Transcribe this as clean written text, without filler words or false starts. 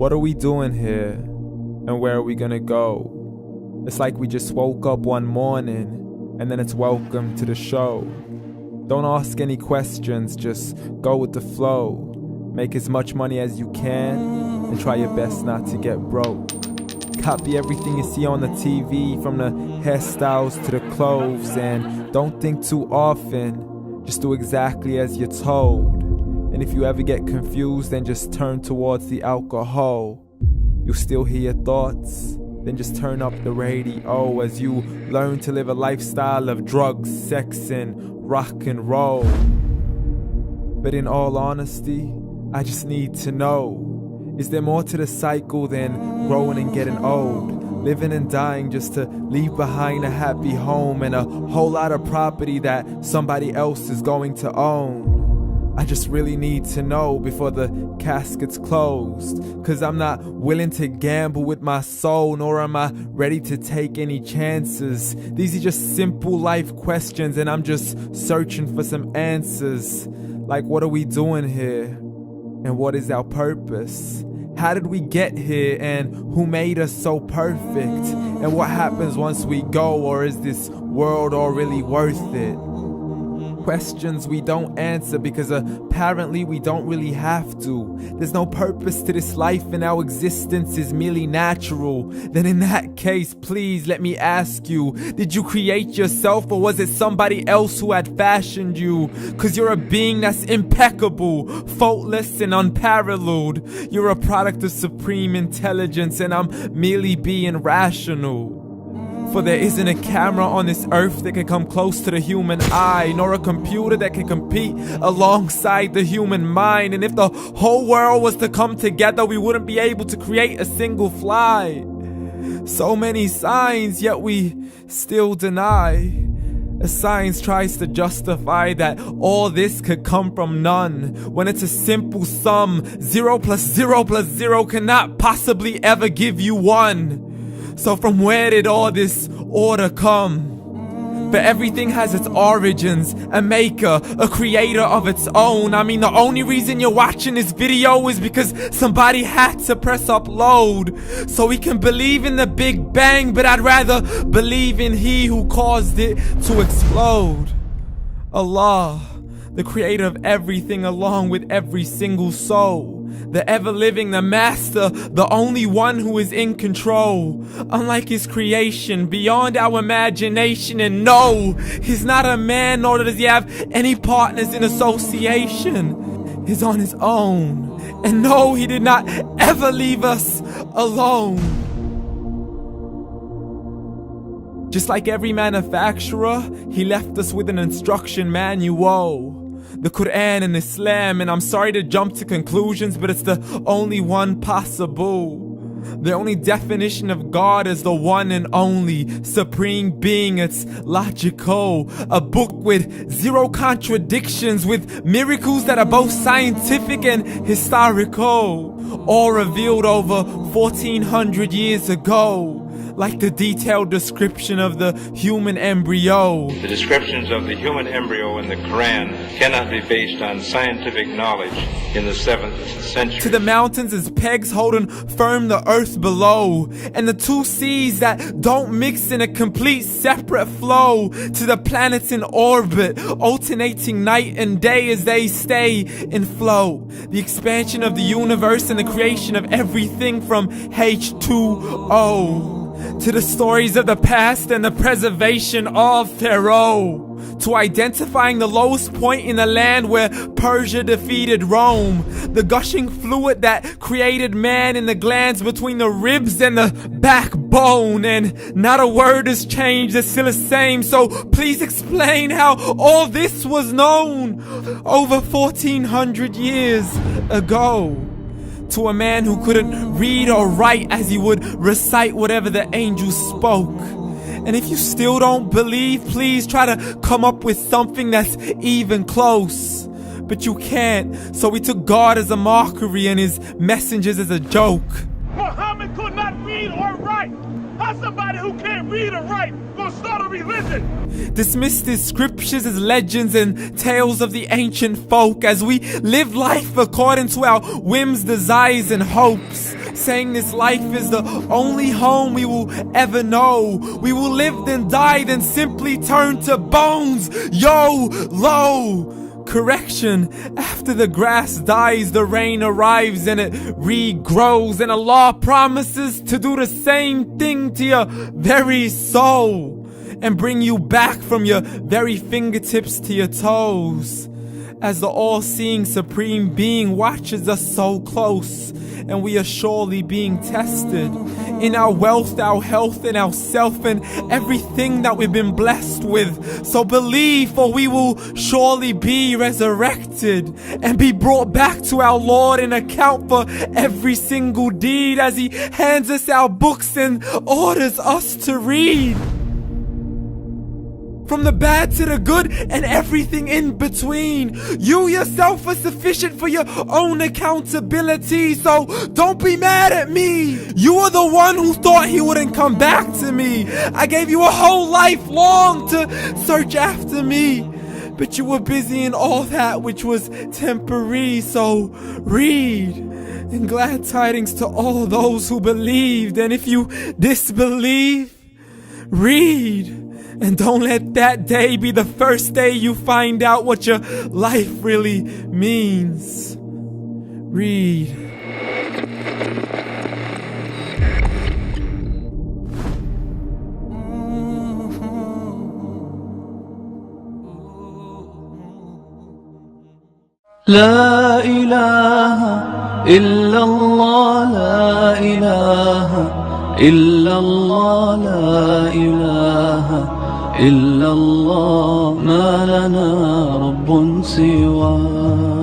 What are we doing here? And where are we gonna go? It's like we just woke up one morning and then it's welcome to the show. Don't ask any questions, just go with the flow. Make as much money as you can and try your best not to get broke. Copy everything you see on the TV, from the hairstyles to the clothes, and don't think too often, just do exactly as you're told. And if you ever get confused, then just turn towards the alcohol. You'll still hear your thoughts, then just turn up the radio as you learn to live a lifestyle of drugs, sex, and rock and roll. But in all honesty, I just need to know, is there more to the cycle than growing and getting old? Living and dying just to leave behind a happy home and a whole lot of property that somebody else is going to own. I just really need to know before the casket's closed, 'cause I'm not willing to gamble with my soul, nor am I ready to take any chances. These are just simple life questions and I'm just searching for some answers. Like, what are we doing here? And what is our purpose? How did we get here, and who made us so perfect? And what happens once we go, or is this world all really worth it? Questions we don't answer because apparently we don't really have to. There's no purpose to this life and our existence is merely natural. Then in that case, please let me ask you, did you create yourself, or was it somebody else who had fashioned you? 'Cause you're a being that's impeccable, faultless and unparalleled. You're a product of supreme intelligence and I'm merely being rational. For there isn't a camera on this earth that can come close to the human eye, nor a computer that can compete alongside the human mind. And if the whole world was to come together, we wouldn't be able to create a single fly. So many signs, yet we still deny. As science tries to justify that all this could come from none, when it's a simple sum. 0 plus 0 plus 0 cannot possibly ever give you 1. So from where did all this order come? But everything has its origins, a maker, a creator of its own. I mean, the only reason you're watching this video is because somebody had to press upload. So we can believe in the Big Bang, but I'd rather believe in He who caused it to explode. Allah, the creator of everything along with every single soul. The ever-living, the master, the only one who is in control. Unlike his creation, beyond our imagination. And no, he's not a man, nor does he have any partners in association. He's on his own. And no, he did not ever leave us alone. Just like every manufacturer, he left us with an instruction manual. The Quran and Islam, and I'm sorry to jump to conclusions, but it's the only one possible. The only definition of God is the one and only supreme being. It's logical, a book with 0 contradictions, with miracles that are both scientific and historical, all revealed over 1400 years ago. Like the detailed description of the human embryo. The descriptions of the human embryo in the Quran cannot be based on scientific knowledge in the 7th century. To the mountains as pegs holding firm the earth below, and the 2 seas that don't mix in a complete separate flow. To the planets in orbit, alternating night and day as they stay in flow. The expansion of the universe and the creation of everything from H2O. To the stories of the past and the preservation of Pharaoh. To identifying the lowest point in the land where Persia defeated Rome. The gushing fluid that created man in the glands between the ribs and the backbone. And not a word has changed, it's still the same. So please explain how all this was known over 1400 years ago. To a man who couldn't read or write as he would recite whatever the angels spoke. And if you still don't believe, please try to come up with something that's even close. But you can't, so we took God as a mockery and his messengers as a joke. Muhammad could not read or write. How's somebody who can't read or write gonna start a religion? Dismissed his scriptures as legends and tales of the ancient folk as we live life according to our whims, desires, and hopes. saying this life is the only home we will ever know. We will live then die, then simply turn to bones. YOLO! Correction, after the grass dies, the rain arrives and it regrows, and Allah promises to do the same thing to your very soul and bring you back from your very fingertips to your toes, as the all-seeing supreme being watches us so close, and we are surely being tested in our wealth, our health, and our self, and everything that we've been blessed with. So believe, for we will surely be resurrected and be brought back to our Lord and account for every single deed, as He hands us our books and orders us to read. From the bad to the good and everything in between. You yourself are sufficient for your own accountability, so don't be mad at me. You are the one who thought He wouldn't come back to me. I gave you a whole life long to search after me, but you were busy in all that which was temporary. So read, and glad tidings to all those who believed. And if you disbelieve, read. And don't let that day be the first day you find out what your life really means. Read. La ilaha illallah, la ilaha illallah, la ilaha إلا الله ما لنا رب سواه.